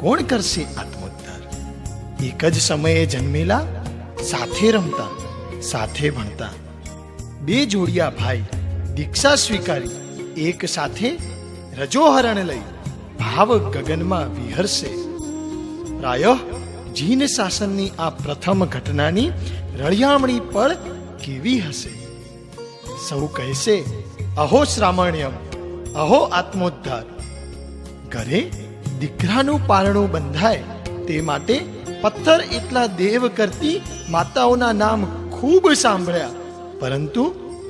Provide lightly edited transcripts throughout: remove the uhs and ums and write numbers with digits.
કોણ કરશે આત્મોદ્ધાર? એક જ સમયે જન્મેલા, સાથે રમતા, સાથે ભણતા, બે જોડિયા ભાઈ દીક્ષા સ્વીકારી એક સાથે રજોહરણ લઈ ભાવ ગગનમાં વિહરશે. પ્રાયઃ જીન શાસનની આ પ્રથમ ઘટનાની રળિયામણી પળ કેવી હશે? સૌ કહેશે અહો શ્રામણ્યમ, અહો આત્મોદ્ધાર. ઘરે દીકરાનું પારણું બંધાય તે માટે પથ્થર એટલા દેવ કરતી માતાઓના નામ ખૂબ સાંભળ્યા, પરંતુ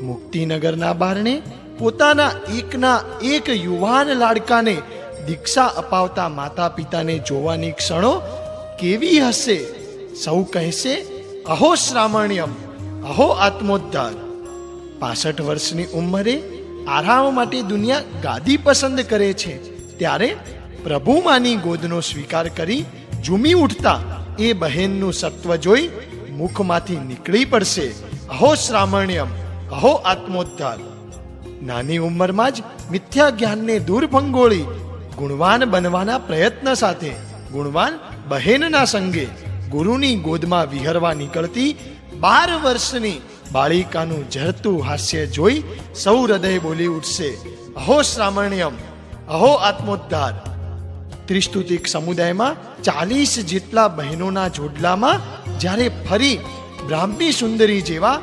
મુક્તિનગરના બારણે પોતાના એકના એક યુવાન લાડકાને દીક્ષા અપાવતા માતા પિતાને જોવાની ક્ષણો કેવી હશે? સૌ કહેશે અહો શ્રામણ્યમ, અહો આત્મોદ્ધાર. 65 વર્ષની ઉંમરે આરામ માટે દુનિયા ગાદી પસંદ કરે છે, ત્યારે પ્રભુમાની ગોદનો સ્વીકાર કરી ઝૂમી ઉઠતા એ બહેનનું સત્વ જોઈ મુખમાંથી નીકળી પડશે અહો શ્રામણ્યમ, અહો આત્મોદ્ધાર. નાની ઉંમરમાં જ મિથ્યા જ્ઞાનને દૂર ભંગોળી ગુણવાન બનવાના પ્રયત્ન સાથે ગુણવાન બહેનના સંગે ગુરુની ગોદમાં વિહરવા નીકળતી 12 વર્ષની બાળિકાનું ઝરતું હાસ્ય જોઈ સૌ હૃદય બોલી ઉઠશે અહો શ્રામણ્યમ, અહો આત્મોદ્ધાર. ત્રિસ્તુતિક સમુદાયમાં 40 જેટલા બહેનોના જોડલામાં જ્યારે ફરી બ્રાહ્મી સુંદરી જેવા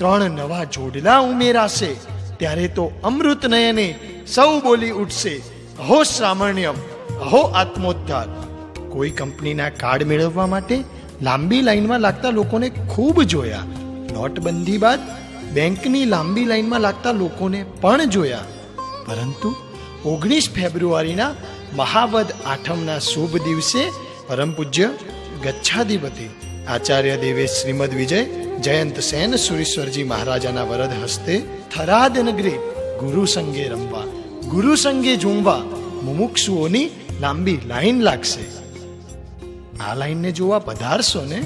3 નવા જોડલા ઉમેરાશે, ત્યારે તો અમૃત નયને સૌ બોલી ઉઠશે અહો શ્રામણ્યમ, અહો આત્મોદ્ધાર. કોઈ કંપનીના કાર્ડ મેળવવા માટે લાંબી લાઈનમાં લાગતા લોકોને ખૂબ જોયા. નોટબંધી બાદ બેંકની લાંબી લાઈનમાં લાગતા લોકોને પણ જોયા. પરંતુ 19 ફેબ્રુઆરીના મહાવદ આઠમના શુભ દિવસે પરમ પૂજ્ય ગચ્છાધિપતિ આચાર્ય દેવેશ શ્રીમદ વિજય જયંત સેન સુરેશ્વરજી મહારાજાના વરદ હસ્તે થરાદ નગરી ગુરુ સંગે રમવા, ગુરુ સંગે ઝૂમવા મુમુક્ષુઓની લાંબી લાઈન લાગશે. આ લાઈનને જોવા પધારશો ને?